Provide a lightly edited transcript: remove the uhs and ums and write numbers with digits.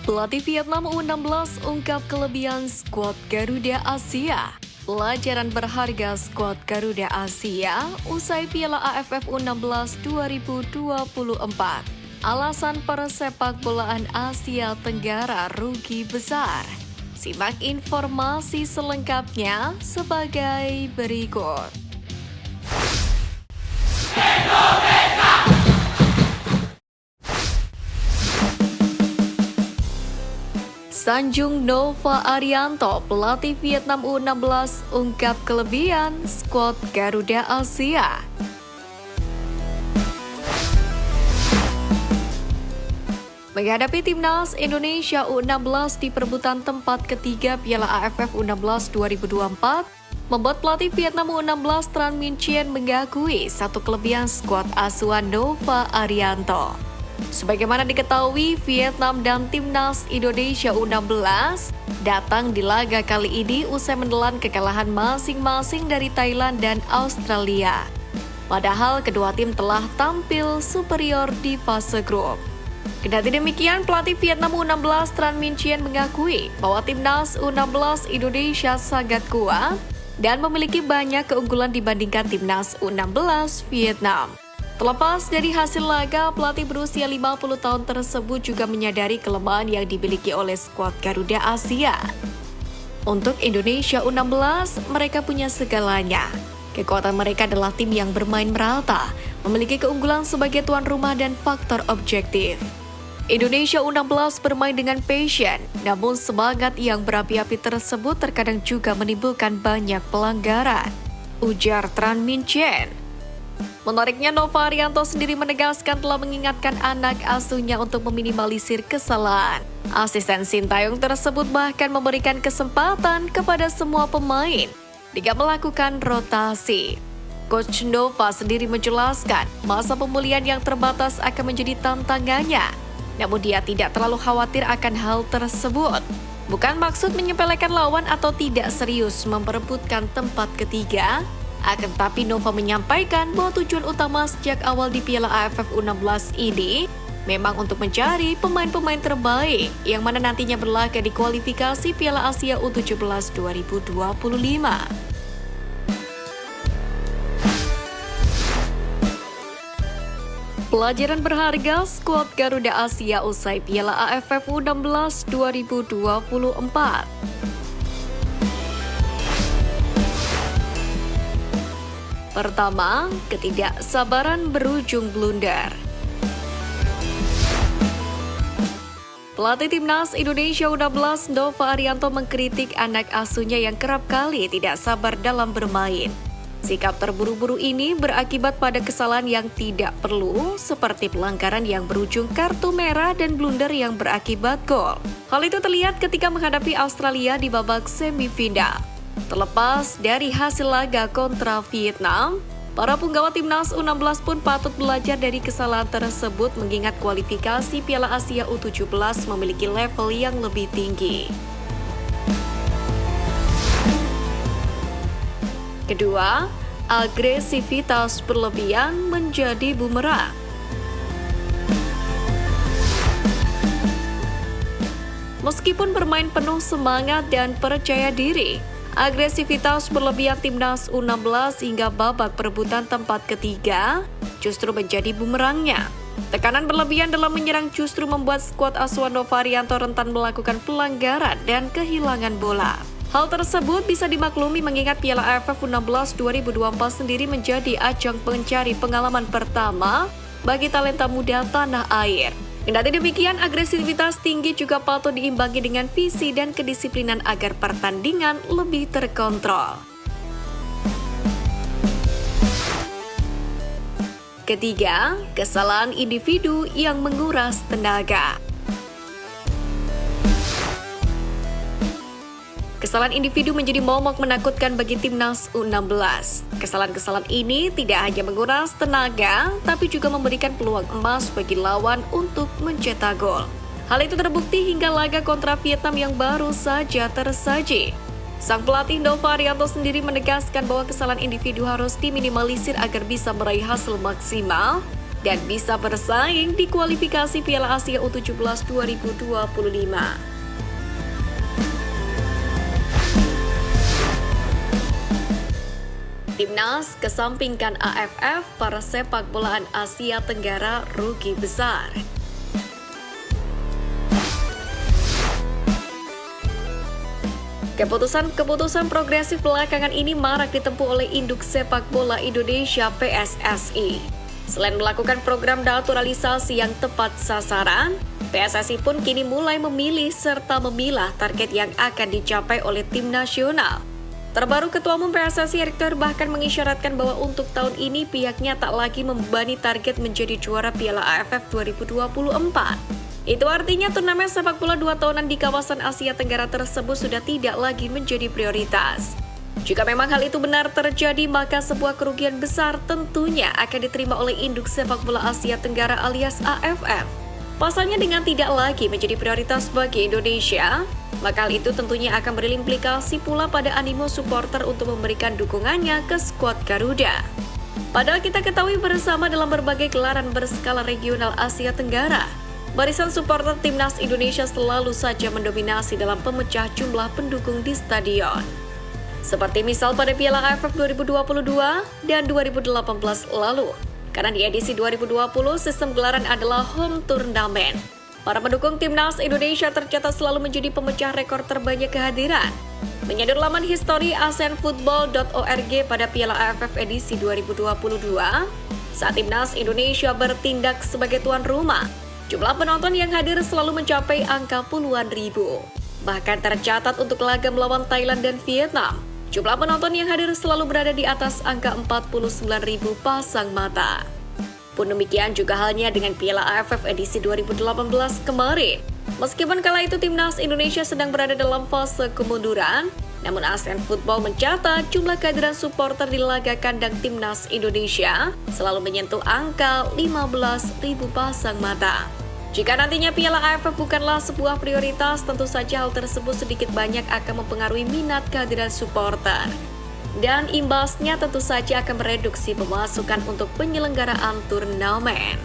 Pelatih Vietnam U16 ungkap kelebihan skuad Garuda Asia. Pelajaran berharga skuad Garuda Asia usai Piala AFF U16 2024. Alasan persepak bolaan Asia Tenggara rugi besar. Simak informasi selengkapnya sebagai berikut. Sanjung Nova Arianto, pelatih Vietnam U16, ungkap kelebihan skuad Garuda Asia. Menghadapi timnas Indonesia U16 di perebutan tempat ketiga Piala AFF U16 2024, membuat pelatih Vietnam U16 Tran Minh Chien mengakui satu kelebihan skuad asuhan Nova Arianto. Sebagaimana diketahui, Vietnam dan timnas Indonesia U16 datang di laga kali ini usai menelan kekalahan masing-masing dari Thailand dan Australia. Padahal kedua tim telah tampil superior di fase grup. Kendati demikian, pelatih Vietnam U16 Tran Minh Chien mengakui bahwa timnas U16 Indonesia sangat kuat dan memiliki banyak keunggulan dibandingkan timnas U16 Vietnam. Terlepas dari hasil laga, pelatih berusia 50 tahun tersebut juga menyadari kelemahan yang dimiliki oleh skuad Garuda Asia. Untuk Indonesia U16, mereka punya segalanya. Kekuatan mereka adalah tim yang bermain merata, memiliki keunggulan sebagai tuan rumah dan faktor objektif. Indonesia U16 bermain dengan passion, namun semangat yang berapi-api tersebut terkadang juga menimbulkan banyak pelanggaran, ujar Tran Minh Chien. Menariknya, Nova Arianto sendiri menegaskan telah mengingatkan anak asuhnya untuk meminimalisir kesalahan. Asisten Sintayong tersebut bahkan memberikan kesempatan kepada semua pemain jika melakukan rotasi. Coach Nova sendiri menjelaskan masa pemulihan yang terbatas akan menjadi tantangannya. Namun dia tidak terlalu khawatir akan hal tersebut. Bukan maksud menyepelekan lawan atau tidak serius memperebutkan tempat ketiga. Akan tetapi Nova menyampaikan bahwa tujuan utama sejak awal di Piala AFF U16 ini memang untuk mencari pemain-pemain terbaik yang mana nantinya berlaga di kualifikasi Piala Asia U17 2025. Pelajaran berharga skuad Garuda Asia usai Piala AFF U16 2024. Pertama, ketidaksabaran berujung blunder. Pelatih timnas Indonesia U16 Nova Arianto mengkritik anak asuhnya yang kerap kali tidak sabar dalam bermain. Sikap terburu-buru ini berakibat pada kesalahan yang tidak perlu, seperti pelanggaran yang berujung kartu merah dan blunder yang berakibat gol. Hal itu terlihat ketika menghadapi Australia di babak semifinal. Terlepas dari hasil laga kontra Vietnam, para punggawa timnas U16 pun patut belajar dari kesalahan tersebut mengingat kualifikasi Piala Asia U17 memiliki level yang lebih tinggi. Kedua, agresivitas berlebihan menjadi bumerang. Meskipun bermain penuh semangat dan percaya diri, agresivitas berlebihan timnas U16 hingga babak perebutan tempat ketiga justru menjadi bumerangnya. Tekanan berlebihan dalam menyerang justru membuat skuad asuhan Nova Arianto rentan melakukan pelanggaran dan kehilangan bola. Hal tersebut bisa dimaklumi mengingat Piala AFF U16 2024 sendiri menjadi ajang pencari pengalaman pertama bagi talenta muda tanah air. Kendati demikian, agresivitas tinggi juga patut diimbangi dengan visi dan kedisiplinan agar pertandingan lebih terkontrol. Ketiga, kesalahan individu yang menguras tenaga. Kesalahan individu menjadi momok menakutkan bagi timnas U16. Kesalahan-kesalahan ini tidak hanya menguras tenaga, tapi juga memberikan peluang emas bagi lawan untuk mencetak gol. Hal itu terbukti hingga laga kontra Vietnam yang baru saja tersaji. Sang pelatih Nova Arianto sendiri menegaskan bahwa kesalahan individu harus diminimalisir agar bisa meraih hasil maksimal dan bisa bersaing di kualifikasi Piala Asia U17 2025. Timnas kesampingkan AFF, para sepak bolaan Asia Tenggara rugi besar. Keputusan progresif belakangan ini marak ditempuh oleh induk sepak bola Indonesia PSSI. Selain melakukan program naturalisasi yang tepat sasaran, PSSI pun kini mulai memilih serta memilah target yang akan dicapai oleh tim nasional. Terbaru Ketua Umum PSSI Erick Thohir bahkan mengisyaratkan bahwa untuk tahun ini pihaknya tak lagi membebani target menjadi juara Piala AFF 2024. Itu artinya turnamen sepak bola 2 tahunan di kawasan Asia Tenggara tersebut sudah tidak lagi menjadi prioritas. Jika memang hal itu benar terjadi, maka sebuah kerugian besar tentunya akan diterima oleh induk sepak bola Asia Tenggara alias AFF. Pasalnya dengan tidak lagi menjadi prioritas bagi Indonesia, maka hal itu tentunya akan berimplikasi pula pada animo supporter untuk memberikan dukungannya ke skuad Garuda. Padahal kita ketahui bersama dalam berbagai gelaran berskala regional Asia Tenggara, barisan supporter timnas Indonesia selalu saja mendominasi dalam pemecah jumlah pendukung di stadion. Seperti misal pada Piala AFF 2022 dan 2018 lalu. Karena di edisi 2020 sistem gelaran adalah home turnamen. Para pendukung timnas Indonesia tercatat selalu menjadi pemecah rekor terbanyak kehadiran. Menyadar laman histori ASEANfootball.org pada Piala AFF edisi 2022, saat timnas Indonesia bertindak sebagai tuan rumah, jumlah penonton yang hadir selalu mencapai angka puluhan ribu. Bahkan tercatat untuk laga melawan Thailand dan Vietnam, jumlah penonton yang hadir selalu berada di atas angka 49.000 pasang mata. Pun demikian juga halnya dengan Piala AFF edisi 2018 kemarin. Meskipun kala itu timnas Indonesia sedang berada dalam fase kemunduran, namun ASEAN Football mencatat jumlah kehadiran supporter di laga kandang timnas Indonesia selalu menyentuh angka 15.000 pasang mata. Jika nantinya Piala AFF bukanlah sebuah prioritas, tentu saja hal tersebut sedikit banyak akan mempengaruhi minat kehadiran supporter. Dan imbasnya tentu saja akan mereduksi pemasukan untuk penyelenggaraan turnamen.